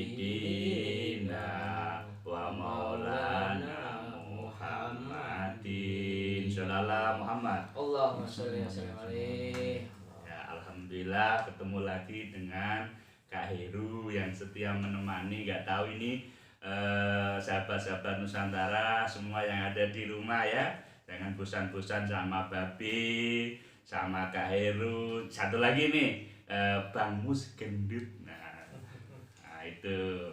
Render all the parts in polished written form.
sayyidina wa maulana Muhammadin sallallahu Muhammad. Allahumma sholli wa sallim alaihi. Ya, alhamdulillah ketemu lagi dengan Kak Heru yang setia menemani. Gak tahu ini sahabat-sahabat Nusantara semua yang ada di rumah ya, jangan bosan-bosan sama Babi, sama Kak Heru. Satu lagi nih, Bang Mus Gendut. Nah itu.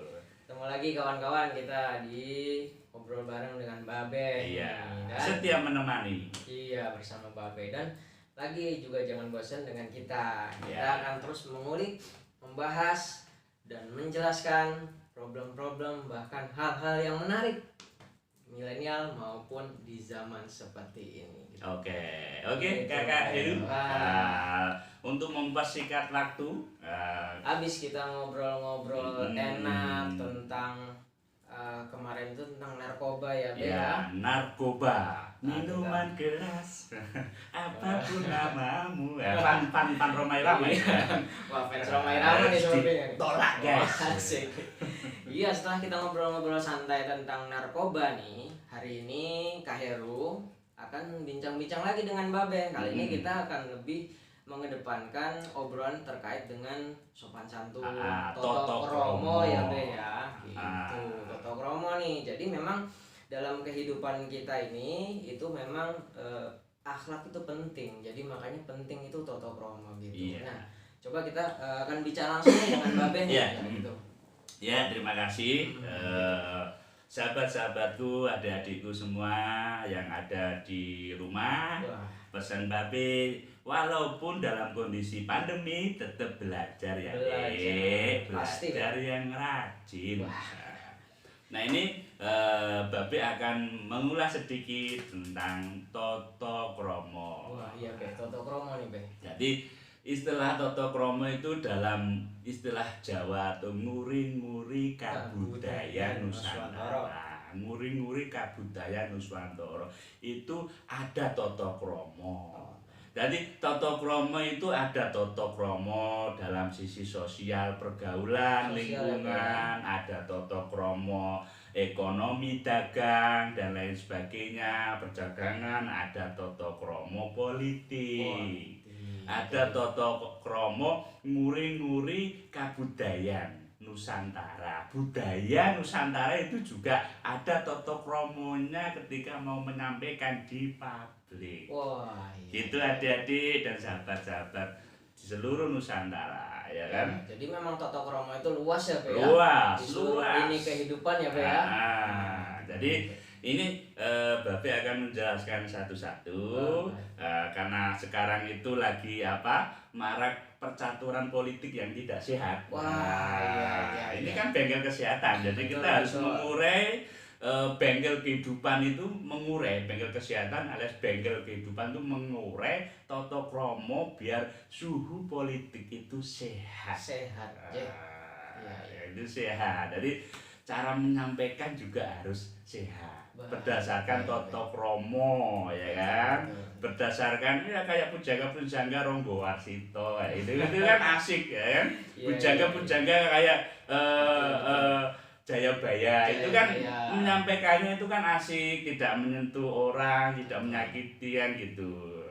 Ketemu lagi kawan-kawan kita di ngobrol bareng dengan Babe. Iya. Dan Setia menemani. iya, bersama Babe. Dan lagi juga jangan bosan dengan kita. Kita Iya. akan terus mengulik, membahas dan menjelaskan problem-problem bahkan hal-hal yang menarik milenial maupun di zaman seperti ini. Oke, Gitu. Kakak Heru. Wah. Untuk mempersingkat waktu, Habis kita ngobrol-ngobrol Hmm. enak tentang kemarin itu tentang narkoba ya, Be, ya narkoba, Nah, minuman keras, apapun namamu. Pan Romai Ramai. Wah, fans Romai Rama nih sepertinya nih. Tolak guys. Wah, asik. Iya, setelah kita ngobrol-ngobrol santai tentang narkoba nih, hari ini Kak Heru akan bincang-bincang lagi dengan Babe. Kali ini kita akan lebih mengedepankan obrolan terkait dengan sopan santun, toto kromo ya, Be ya. Gitu. Toto kromo nih. Jadi memang dalam kehidupan kita ini itu memang akhlak itu penting. Jadi makanya penting itu toto kromo gitu. Iya. Nah, coba kita akan bicara langsung nih dengan Babe nih, Iya. gitu. Ya, terima kasih sahabat-sahabatku, adik-adikku semua yang ada di rumah. Wah, Pesan Babe, walaupun dalam kondisi pandemi tetap belajar ya, Belajar. Pasti, belajar yang rajin. Wah. Nah ini Babe akan mengulas sedikit tentang toto kromo. wah iya, Be, toto kromo nih, Be. Jadi istilah toto kromo itu dalam istilah Jawa atau nguri-nguri kabudaya Nusantara. Nguri-nguri kabudaya Nusantara itu ada toto kromo. Jadi toto kromo itu ada toto kromo dalam sisi sosial, pergaulan, Sosial, lingkungan, ada toto kromo ekonomi, dagang dan lain sebagainya, perdagangan, ada toto kromo politik. Ada toto kromo nguri-nguri kabudayaan Nusantara. Budaya Nusantara itu juga ada toto kromonya ketika mau menyampaikan di publik. Wah, iya. Gitu adik-adik dan sahabat-sahabat di seluruh Nusantara, ya kan? Jadi memang toto kromo itu luas ya, Be ya. Luas, Di seluruh luas. ini kehidupan ya, Be ya. Jadi ini Babe akan menjelaskan satu-satu karena sekarang itu lagi marak percaturan politik yang tidak sehat. Wah, iya. Ini kan bengkel kesehatan, jadi Betul, kita harus betul. mengurai bengkel kehidupan itu, mengurai bengkel kesehatan alias bengkel kehidupan itu mengurai toto kromo biar suhu politik itu sehat. Sehat, ya. Ya, itu sehat. Jadi cara menyampaikan juga harus sehat. Berdasarkan toto kromo, ya kan? Berdasarkan ya kayak pujangga Ronggo Warsito, itu kan asik ya kan? Pujangga kayak Jayabaya itu kan Jayabaya. menyampaikannya itu kan asik, tidak menyentuh orang, tidak menyakiti kan gitu.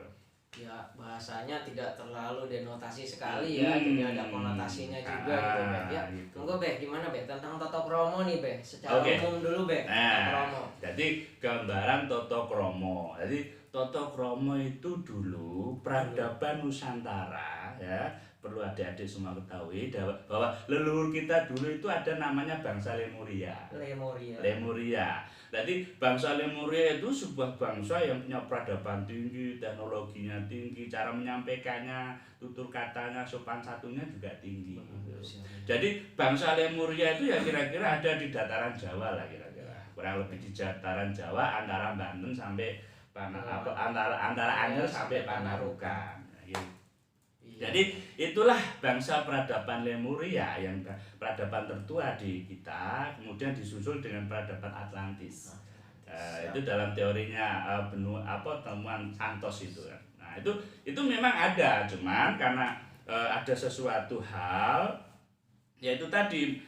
Ya, bahasanya tidak terlalu denotasi sekali ya, jadi ada konotasinya juga gitu, Be. Ya, gitu. monggo, Be, gimana, Be, tentang toto kromo nih, Be? Secara Oke. umum dulu, Be, toto Nah, kromo. jadi gambaran toto kromo. Jadi toto kromo itu dulu peradaban Nusantara ya. Perlu adik-adik semua ketahui bahwa leluhur kita dulu itu ada namanya bangsa Lemuria. Lemuria. Jadi bangsa Lemuria itu sebuah bangsa yang punya peradaban tinggi, teknologinya tinggi, cara menyampaikannya, tutur katanya, sopan satunya juga tinggi. Gitu. Jadi bangsa Lemuria itu ya kira-kira ada di dataran Jawa lah kira-kira. Kurang lebih di dataran Jawa antara Banten sampai antara Anyer sampai Panarukan. Gitu. Jadi itulah bangsa peradaban Lemuria yang peradaban tertua di kita, kemudian disusul dengan peradaban Atlantis. Itu dalam teorinya temuan Santos itu kan. Nah, itu memang ada, cuman karena ada sesuatu hal Yaitu tadi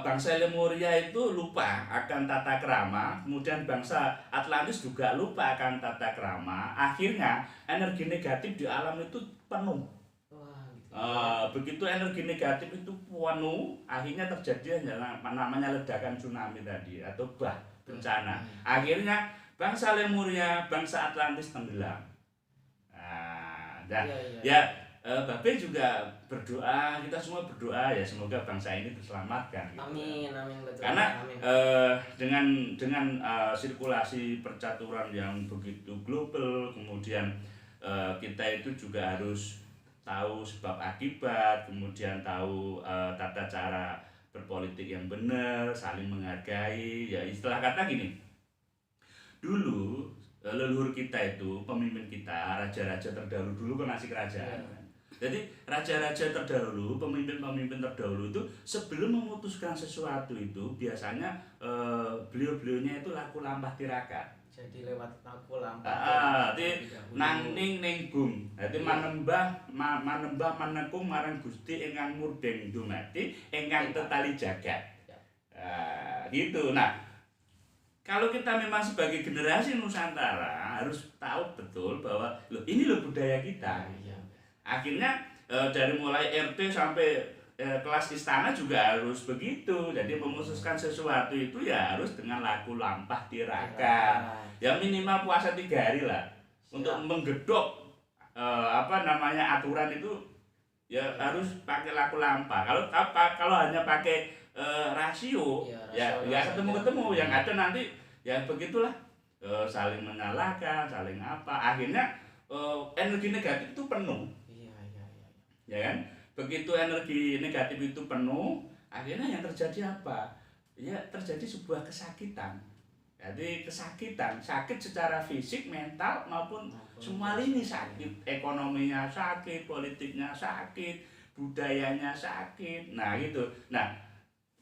bangsa Lemuria itu lupa akan tata krama, kemudian bangsa Atlantis juga lupa akan tata krama. Akhirnya energi negatif di alam itu penuh. Wah, gitu. Begitu energi negatif itu penuh, akhirnya terjadi namanya ledakan tsunami tadi atau bencana. Akhirnya bangsa Lemuria, bangsa Atlantis tenggelam. Ya, Babe juga berdoa, kita semua berdoa ya semoga bangsa ini terselamatkan. Gitu. Amin, betul. Karena amin. dengan sirkulasi percaturan yang begitu global, kemudian kita itu juga harus tahu sebab akibat, kemudian tahu tata cara berpolitik yang benar, saling menghargai. Ya istilah kata gini, dulu leluhur kita itu, pemimpin kita, raja-raja terdahulu dulu kan masih kerajaan. Jadi raja-raja terdahulu, pemimpin-pemimpin terdahulu itu sebelum memutuskan sesuatu itu biasanya beliau-beliaunya itu laku lampah tirakat. Jadi lewat laku lampah. Nang ning ning bum. Dadi manembah manekung marang Gusti ingkang murdeng dumati ingkang tetali jagat. Gitu. Nah, kalau kita memang sebagai generasi Nusantara harus tahu betul bahwa ini budaya kita. Akhirnya dari mulai RT sampai kelas istana juga harus begitu. Jadi memutuskan sesuatu itu ya harus dengan laku lampah tirakat. Ya minimal puasa 3 hari lah. Untuk menggedok aturan itu ya harus pakai laku lampah. Kalau hanya pakai rasio ya ketemu yang ada nanti ya begitulah, saling menyalahkan, saling apa. Akhirnya energi negatif itu penuh. Ya kan, begitu energi negatif itu penuh, akhirnya yang terjadi apa? Ya terjadi sebuah kesakitan. Jadi sakit secara fisik, mental maupun semua lini sakit. Ekonominya sakit, politiknya sakit, budayanya sakit. Nah gitu. Nah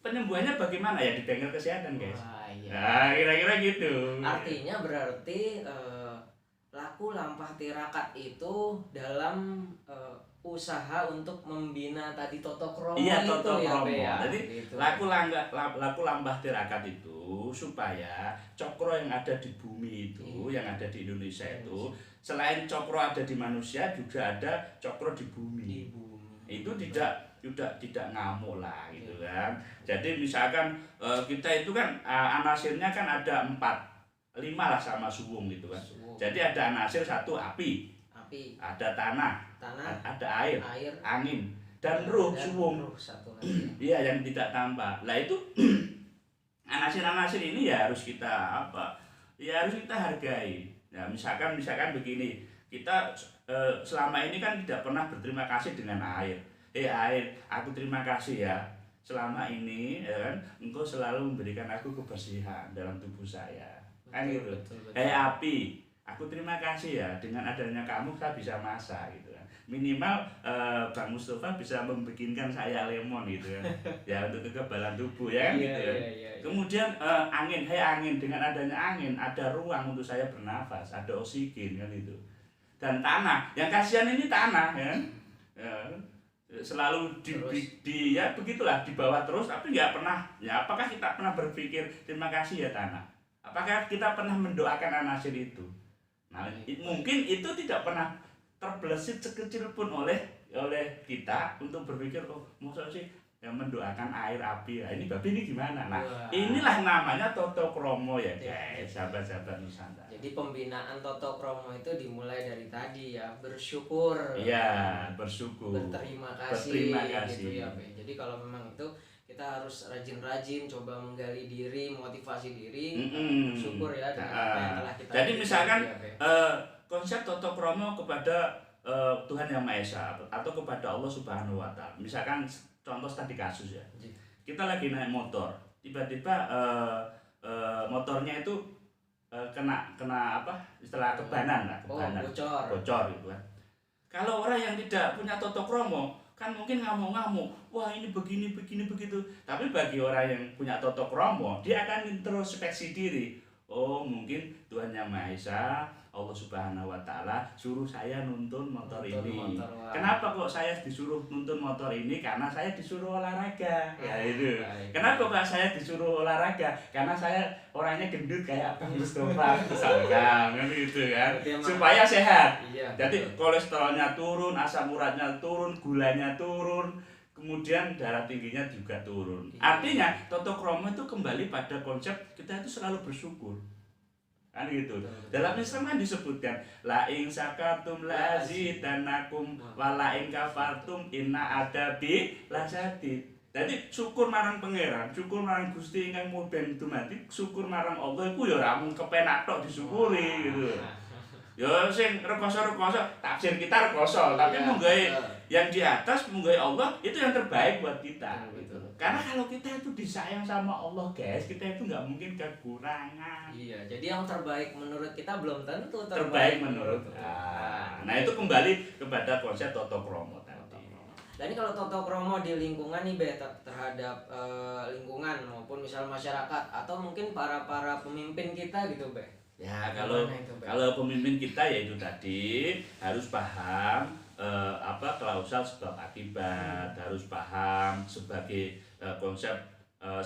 penyembuhannya bagaimana ya di bengkel kesehatan guys? Nah kira-kira gitu. Artinya berarti laku lampah tirakat itu dalam usaha untuk membina tadi toto kromo toto kromo. Ya, jadi gitu. laku lampah tirakat itu supaya cokro yang ada di bumi itu, yang ada di Indonesia itu, selain cokro ada di manusia juga ada cokro di bumi. Itu tidak ngamuk lah gitu kan. Jadi misalkan kita itu kan anasirnya kan ada 4, 5 lah sama suwung gitu kan. Jadi ada anasir 1 api, ada tanah, ada air, angin, dan ruh suwung. Iya yang tidak tampak. Lah itu anasir-anasir ini ya harus kita harus kita hargai. Ya misalkan begini, kita selama ini kan tidak pernah berterima kasih dengan air. Air, aku terima kasih ya. Selama ini ya kan, engkau selalu memberikan aku kebersihan dalam tubuh saya. Kan gitu. Api, aku terima kasih ya, dengan adanya kamu saya bisa masak gitu kan. Minimal Bang Mustafa bisa membikinkan saya lemon gitu kan. Ya untuk kekebalan tubuh ya kan gitu ya. Kemudian angin, angin, dengan adanya angin ada ruang untuk saya bernafas, ada oksigen kan itu. Dan tanah, yang kasihan ini tanah ya. Selalu ya begitulah di bawah terus, tapi nggak pernah ya. Apakah kita pernah berpikir terima kasih ya tanah? Apakah kita pernah mendoakan anasir itu? Nah, mungkin itu tidak pernah terbesit sekecil pun oleh kita untuk berpikir maksudnya sih yang mendoakan air api. Nah, ini babi ini gimana? Nah, inilah namanya toto kromo ya guys, sahabat-sahabat Nusantara. Jadi pembinaan toto kromo itu dimulai dari tadi ya, bersyukur. Iya, bersyukur. Berterima kasih. Gitu ya, Be. Jadi kalau memang itu kita harus rajin-rajin coba menggali diri, motivasi diri, bersyukur ya dengan apa yang telah kita. Jadi misalkan konsep toto kromo kepada Tuhan Yang Maha Esa atau kepada Allah Subhanahu Wa Taala. Misalkan contoh tadi kasus ya, kita lagi naik motor, tiba-tiba motornya itu kena apa istilah kebanan lah, bocor gitu kan. Kalau orang yang tidak punya toto kromo kan mungkin ngamuk-ngamuk, wah ini begini begitu. Tapi bagi orang yang punya toto kromo, dia akan introspeksi diri. Oh mungkin Tuhan Yang Maha Esa, Allah Subhanahu Wa Taala suruh saya nuntun motor ini. Kenapa kok saya disuruh nuntun motor ini? Karena saya disuruh olahraga. Ya itu. Kenapa kok saya disuruh olahraga? Karena saya orangnya gendut kayak Abang Mustafa misalkan, kan gitu kan. Supaya sehat. Jadi kolesterolnya turun, asam uratnya turun, gulanya turun. Kemudian darah tingginya juga turun. Artinya Toto Kromo itu kembali pada konsep kita itu selalu bersyukur. Kan gitu. Dalam Islam kan disebutkan la in syakartum la zidanakum wa la in kafartum inna adabi lasyadid. Jadi syukur marang pangeran, syukur marang Gusti ingkang muben dumadi, syukur marang Allah iku ya ora mung kepenak tok disyukuri gitu. Ya sing rekoso-rekoso tafsir kita rekoso, tapi munggahe yang di atas munggahe Allah itu yang terbaik buat kita gitu. Karena kalau kita itu disayang sama Allah, guys, kita itu nggak mungkin kekurangan. Iya, jadi yang terbaik menurut kita belum tentu terbaik menurut. Nah, itu kembali kepada konsep Toto Kromo tadi. Dan ini kalau Toto Kromo di lingkungan nih terhadap lingkungan maupun misal masyarakat atau mungkin para pemimpin kita gitu, Be. Ya, kalau pemimpin kita ya itu tadi harus paham klausal sebab akibat, harus paham sebagai konsep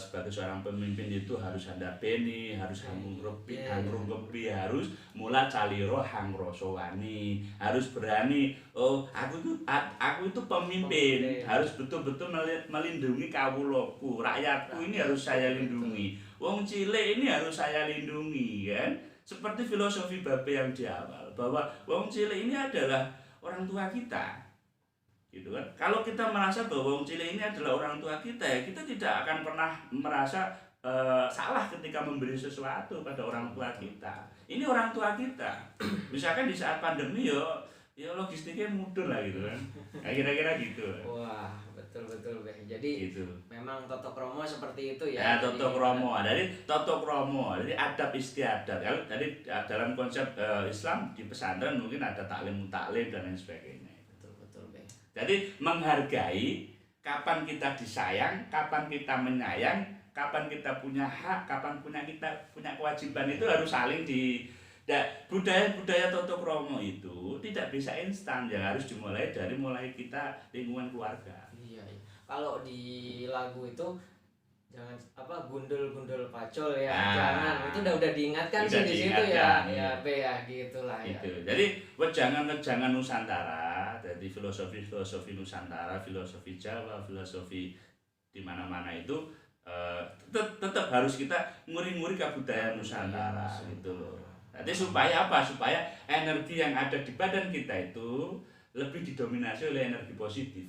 sebagai seorang pemimpin itu harus handapeni, harus hangrungkepi, harus mula caliro hangrosowani, harus berani. Oh, aku itu pemimpin, harus betul-betul melindungi kawulaku, rakyatku ini harus saya lindungi. Wong cilik ini harus saya lindungi, kan? Seperti filosofi Babe yang di awal, bahwa wong cilik ini adalah orang tua kita, gitu kan. Kalau kita merasa bahwa wong cilik ini adalah orang tua kita, ya kita tidak akan pernah merasa salah ketika memberi sesuatu pada orang tua kita. Ini orang tua kita. Misalkan di saat pandemi ya logistiknya mudah lah gitu kan. Ya, kira-kira gitu. Wah, betul Beh. Jadi gitu. Memang Toto Kromo seperti itu ya. Ya, Toto Kromo. Jadi adab istiadat. Kalau tadi dalam konsep Islam di pesantren mungkin ada taklim dan lain sebagainya. Betul Beh. Jadi menghargai kapan kita disayang, kapan kita menyayang, kapan kita punya hak, kapan kita punya kewajiban itu harus saling budaya Toto Kromo itu tidak bisa instan, ya harus dimulai dari kita lingkungan keluarga. Iya. Kalau di lagu itu jangan gundul pacul ya, jangan itu udah diingatkan sih di situ ya. Ya Be ya gitulah ya. Gitu. Jadi jangan Nusantara, jadi filosofi Nusantara, filosofi Jawa, filosofi di mana-mana itu tetap harus kita nguri-nguri kebudayaan Nusantara gitu loh. Jadi supaya apa? Supaya energi yang ada di badan kita itu lebih didominasi oleh energi positif.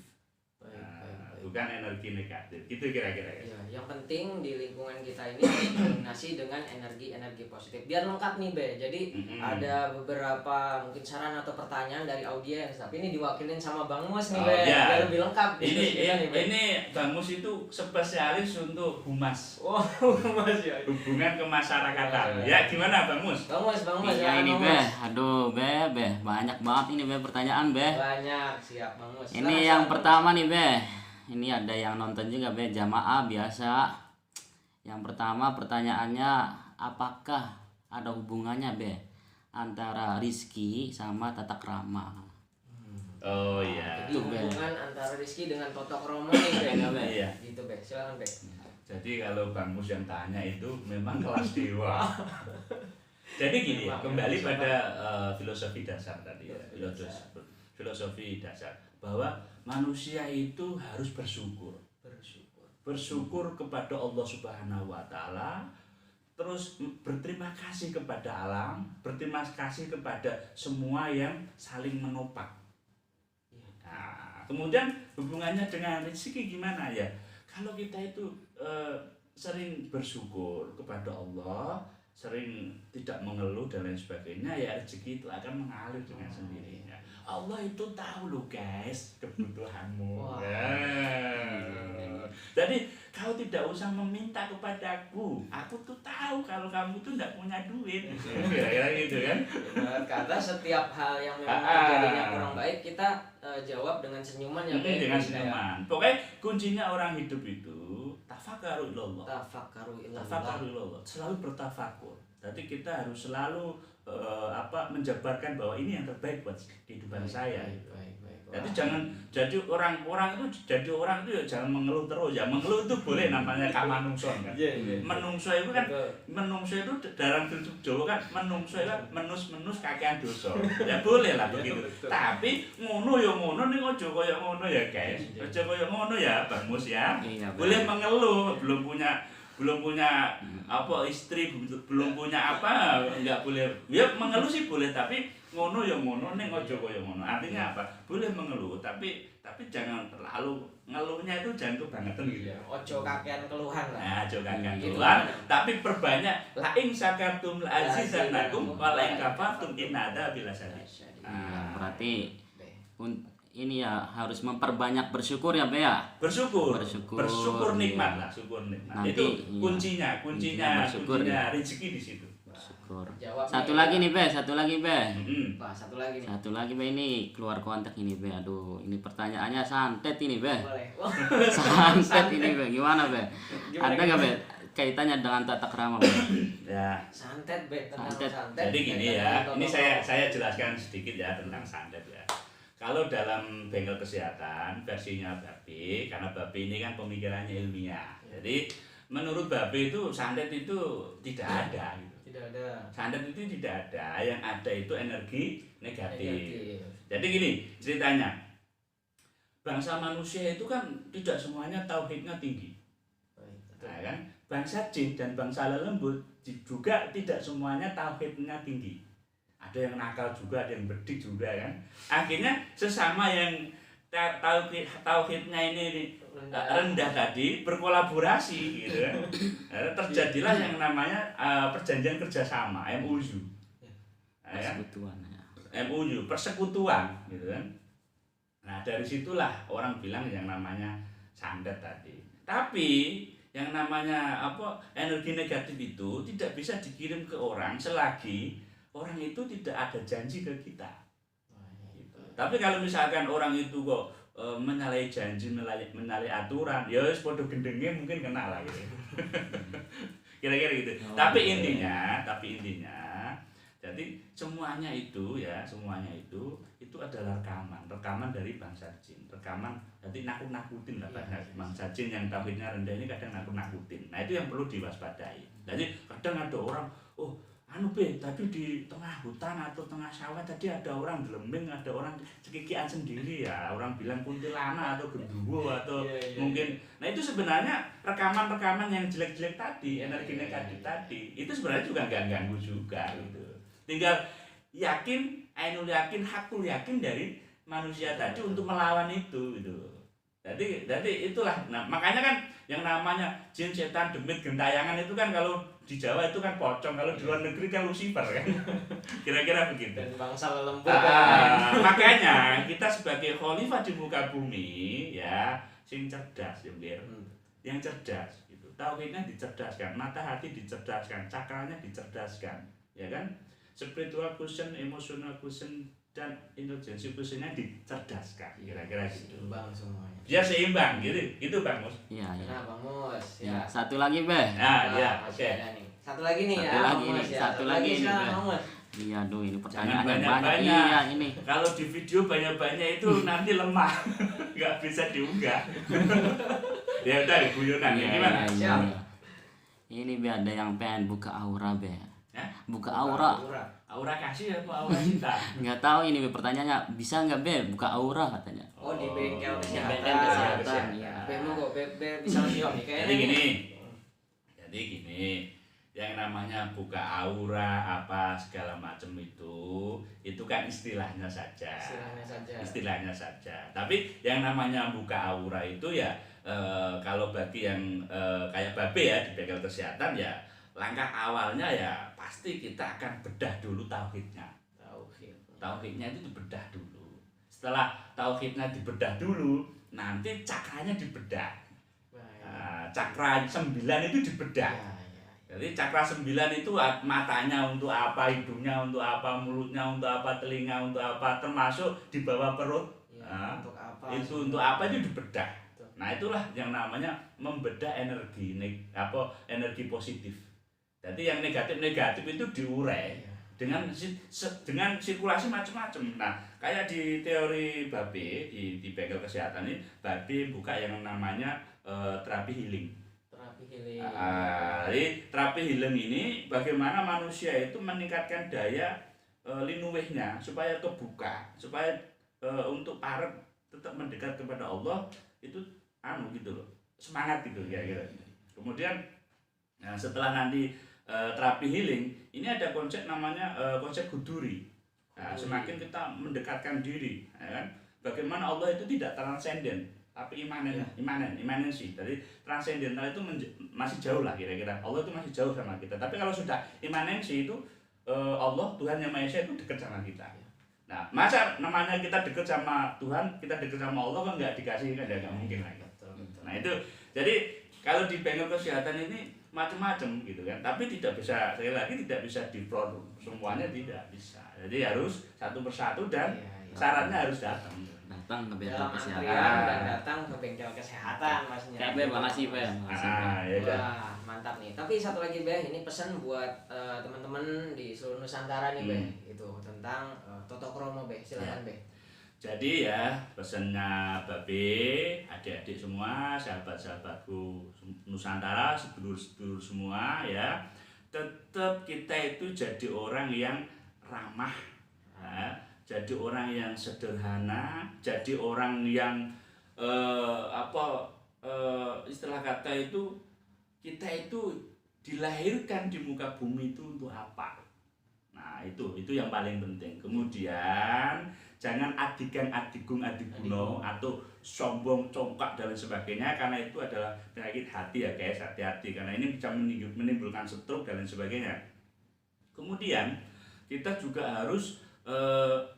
Bukan energi negatif. Gitu kira-kira ya. Yang penting di lingkungan kita ini didominasi dengan energi positif. Biar lengkap nih Be. Jadi ada beberapa mungkin saran atau pertanyaan dari audiens, tapi ini diwakilin sama Bang Mus nih Be. Biar lebih lengkap. Ini Bang Mus itu spesialis untuk humas. Oh, humas ya. Hubungan kemasyarakatan. Ya, gimana Bang Mus? Bang Mus ya ini Be. Aduh Be, banyak banget ini Be pertanyaan Be. Banyak, siap Bang Mus. Ini yang pertama nih Be. Ini ada yang nonton juga Be, jamaah biasa. Yang pertama pertanyaannya, apakah ada hubungannya Be antara rizki sama tata krama? Oh iya. Jadi hubungan antara Rizky dengan Toto Kromo nih Be. Iya. Gitu Be, silakan Be. Jadi kalau Bang Mus yang tanya itu memang kelas dewa. Jadi gini ya, kembali pada filosofi dasar tadi ya, filosofi dasar bahwa manusia itu harus bersyukur kepada Allah Subhanahu wa Ta'ala, terus berterima kasih kepada alam, berterima kasih kepada semua yang saling menopang. Nah, kemudian hubungannya dengan rezeki gimana ya? Kalau kita itu sering bersyukur kepada Allah, sering tidak mengeluh dan lain sebagainya, ya rezeki itu akan mengalir dengan sendirinya. Allah itu tahu loh guys kebutuhanmu. Jadi kau tidak usah meminta kepadaku, aku tuh tahu kalau kamu tuh tidak punya duit. Kira-kira gitu kan? Karena setiap hal yang memang terjadinya kurang baik kita jawab dengan senyuman ya. Dengan senyuman. Pokoknya kuncinya orang hidup itu tafakkaru ilallah. Selalu bertafakur. Jadi kita harus selalu menjabarkan bahwa ini yang terbaik buat kehidupan saya. Baik. Jadi jangan jadi orang itu ya jangan mengeluh terus ya. Mengeluh itu boleh namanya kamanungso kan. Menungso itu kan menungso itu dalam bentuk Jawa kan menungso kan menus kakean dosa. Ya boleh lah begitu. Tapi ngono ya ngono ning aja kaya ngono ya guys. Aja kaya ngono ya Bang Mus ya. Boleh mengeluh belum punya istri, belum punya apa, enggak boleh. Ya mengeluh sih boleh, tapi ngono ya ngono ning aja kaya ngono. Artinya apa? Boleh mengeluh, tapi jangan terlalu ngeluhnya itu jangan kebangetan gitu. Ojo kakean keluhan lah. Nah, ojo kakean keluhan, tapi perbanyak la ing sakartum la azizannakum wa la ing kafartum innada bila sadid. Berarti ini ya harus memperbanyak bersyukur ya Be ya. Bersyukur nikmat lah, syukur nikmat. Nanti, itu kuncinya rezeki di situ. Syukur. Satu lagi nih Be. Satu lagi nih. Satu lagi Be, ini keluar konteks ini Be. Aduh, ini pertanyaannya santet ini Be. Boleh. Santet ini Be. Gimana Be? Ada nggak Be kaitannya dengan tata krama Be? Ya. Santet Be, tentang Santet. santet. Jadi gini ya, ini saya jelaskan sedikit ya tentang santet ya. Kalau dalam bengkel kesehatan versinya Babe, karena Babe ini kan pemikirannya ilmiah. Jadi menurut Babe itu santet itu tidak ada gitu. Tidak ada. Santet itu tidak ada, yang ada itu energi negatif. Jadi gini ceritanya, bangsa manusia itu kan tidak semuanya tauhidnya tinggi, nah, kan? Bangsa jin dan bangsa lelembut juga tidak semuanya tauhidnya tinggi. Ada yang nakal juga, ada yang bedik juga kan. Akhirnya sesama yang tauhidnya ini rendah tadi berkolaborasi gitu kan. Terjadilah yang namanya perjanjian kerjasama MOU. MOU persekutuan gitu kan. Nah dari situlah orang bilang yang namanya santet tadi. Tapi yang namanya energi negatif itu tidak bisa dikirim ke orang selagi orang itu tidak ada janji ke kita. Tapi kalau misalkan orang itu kok menyalahi janji, menyalahi aturan, ya wis padha gendenge mungkin kena lah gitu. Kira-kira gitu. Tapi intinya, jadi semuanya itu adalah rekaman dari bangsa jin. Rekaman jadi nakut-nakutin lah bangsa jin yang tauhidnya rendah ini kadang nakut-nakutin. Nah, itu yang perlu diwaspadai. Jadi kadang ada orang, tadi di tengah hutan atau tengah sawah tadi ada orang gelembing, ada orang cekikian sendiri ya, orang bilang kuntilanak atau genderuwo atau mungkin. Nah itu sebenarnya rekaman-rekaman yang jelek-jelek tadi, energi negatif tadi, itu sebenarnya juga nggak ganggu juga gitu. Tinggal ainul yakin, hakul yakin dari manusia tadi untuk melawan itu gitu. Jadi itulah, nah makanya kan yang namanya jin, setan, demit, gentayangan itu kan kalau di Jawa itu kan pocong, kalau di luar negeri kan Lucifer kan. Kira-kira begitu. Dan bangsa lelembut makanya kita sebagai khalifah di muka bumi ya, sing cerdas ya biar. Yang cerdas gitu. Tauhidnya dicerdaskan, mata hati dicerdaskan, cakranya dicerdaskan, ya kan? Spiritual quotient, emotional quotient dan intelijensi quotientnya dicerdaskan. Kira-kira gitu. Seimbang semuanya. Biar seimbang gitu. Itu Bang Mus. Iya. Nah, Bang Mus. Ya. Satu lagi Be. Oke. Satu lagi nih Satu lagi nih. Bang Mus. Iya, aduh ini pertanyaan yang banyak. Banyak. Iya, ini. Kalau di video banyak-banyak itu nanti lemah. Nggak bisa diunggah. Ya udah guyonan ya gimana? Iya. Ini Be, ada yang pengen buka aura Be. Buka aura. Aura kasih apa aura cinta? Nggak tahu ini Be, pertanyaannya bisa nggak Be buka aura katanya. Oh, di bengkel kesehatan. Bengkel kesehatan. Iya. Bemo kok bisa lebih om Jadi gini. Yang namanya buka aura apa segala macam itu kan istilahnya saja. Istilahnya saja. Tapi yang namanya buka aura itu ya kalau bagi yang kayak Babe ya di bengkel kesehatan ya, langkah awalnya ya pasti kita akan bedah dulu tauhidnya. Tauhidnya itu dibedah dulu. Setelah tauhidnya dibedah dulu, nanti cakranya dibedah. Cakra 9 itu dibedah. Jadi cakra 9 itu matanya untuk apa, hidungnya untuk apa, mulutnya untuk apa, telinga untuk apa, termasuk di bawah perut. Untuk apa? Itu untuk apa itu dibedah. Nah itulah yang namanya membedah energi positif. Jadi yang negatif-negatif itu diurai dengan dengan sirkulasi macam-macam. Nah, kayak di teori Babe di bengkel kesehatan ini, Babe buka yang namanya terapi healing. Terapi healing. Jadi terapi healing ini bagaimana manusia itu meningkatkan daya linuwehnya supaya kebuka, supaya untuk parek tetap mendekat kepada Allah itu gitu loh, semangat gitu ya gitu. Kemudian nah, setelah nanti terapi healing ini ada konsep namanya konsep guduri. Nah, semakin kita mendekatkan diri, ya kan? Bagaimana Allah itu tidak transenden, tapi imanensi. Jadi transendental itu masih jauh lah kira-kira. Allah itu masih jauh sama kita. Tapi kalau sudah imanensi itu Allah Tuhan Yang Maha Esa itu dekat sama kita. Nah, masa namanya kita dekat sama Tuhan, kita dekat sama Allah kan nggak dikasih kan nggak mungkin lagi. Nah itu jadi kalau di bengkel kesehatan ini macam-macam gitu kan, tapi tidak bisa, sekali lagi tidak bisa diproduk semuanya, tidak bisa. Jadi harus satu persatu dan syaratnya harus datang ke bengkel kesehatan dan datang ke bengkel kesehatan masnya. Ya, makasih Be. Wah, mantap nih. Tapi satu lagi Be, ini pesan buat teman-teman di seluruh Nusantara nih Be, itu tentang Toto Kromo Be, silakan Be. Jadi ya pesannya Babe, adik-adik semua, sahabat-sahabatku Nusantara, sedulur-sedulur semua ya, tetap kita itu jadi orang yang ramah, ya, jadi orang yang sederhana, jadi orang yang istilah kata itu kita itu dilahirkan di muka bumi itu untuk apa? Nah itu yang paling penting. Kemudian jangan adigang-adigung adiguno atau sombong congkak dan sebagainya, karena itu adalah penyakit hati ya guys, hati-hati karena ini bisa menimbulkan stroke dan sebagainya. Kemudian kita juga harus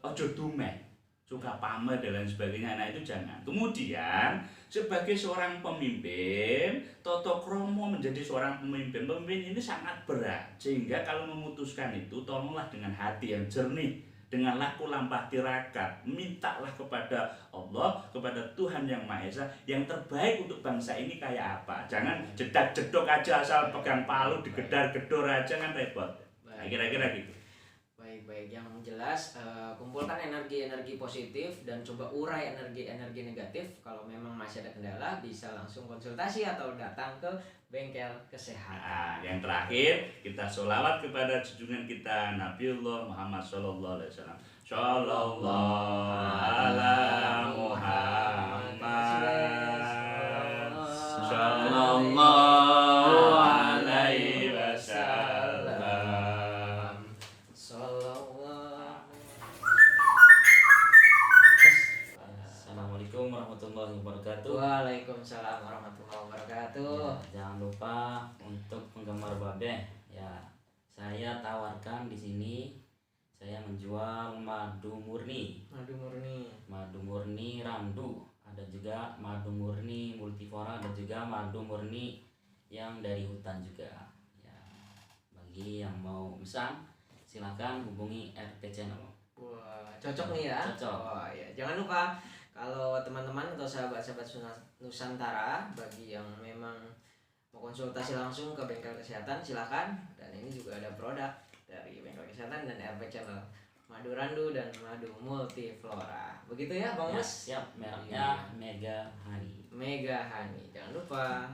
ojo dumeh, suka pamer dan lain sebagainya. Nah itu jangan. Kemudian sebagai seorang pemimpin, Toto Kromo menjadi seorang pemimpin ini sangat berat, sehingga kalau memutuskan itu tolonglah dengan hati yang jernih, dengan laku lampah tirakat, mintalah kepada Allah, kepada Tuhan Yang Maha Esa yang terbaik untuk bangsa ini kayak apa. Jangan jedak-jedok aja asal pegang palu digedar-gedor aja kan repot. Nah, kira-kira gitu. Baik, yang jelas kumpulkan energi-energi positif dan coba urai energi-energi negatif. Kalau memang masih ada kendala bisa langsung konsultasi atau datang ke bengkel kesehatan. Nah, yang terakhir kita sholawat kepada junjungan kita Nabiullah Muhammad Sallallahu Alaihi Wasallam. Sallallahu ala Muhammad Sallallahu alaihi wasallam. Assalamualaikum warahmatullahi wabarakatuh. Waalaikumsalam warahmatullahi wabarakatuh. Jangan lupa untuk penggemar Babe ya, saya tawarkan di sini saya menjual madu murni randu, ada juga madu murni multiflora, ada juga madu murni yang dari hutan juga ya. Bagi yang mau pesan silakan hubungi RP Channel. Wah, cocok nih ya. Cocok. Oh ya, jangan lupa kalau teman-teman atau sahabat-sahabat Nusantara bagi yang memang mau konsultasi langsung ke bengkel kesehatan silakan. Dan ini juga ada produk dari bengkel kesehatan dan RP Channel, madu randu dan madu multiflora. Begitu ya Bang Mas? Siap, mereknya Mega Honey. Mega Honey. Jangan lupa.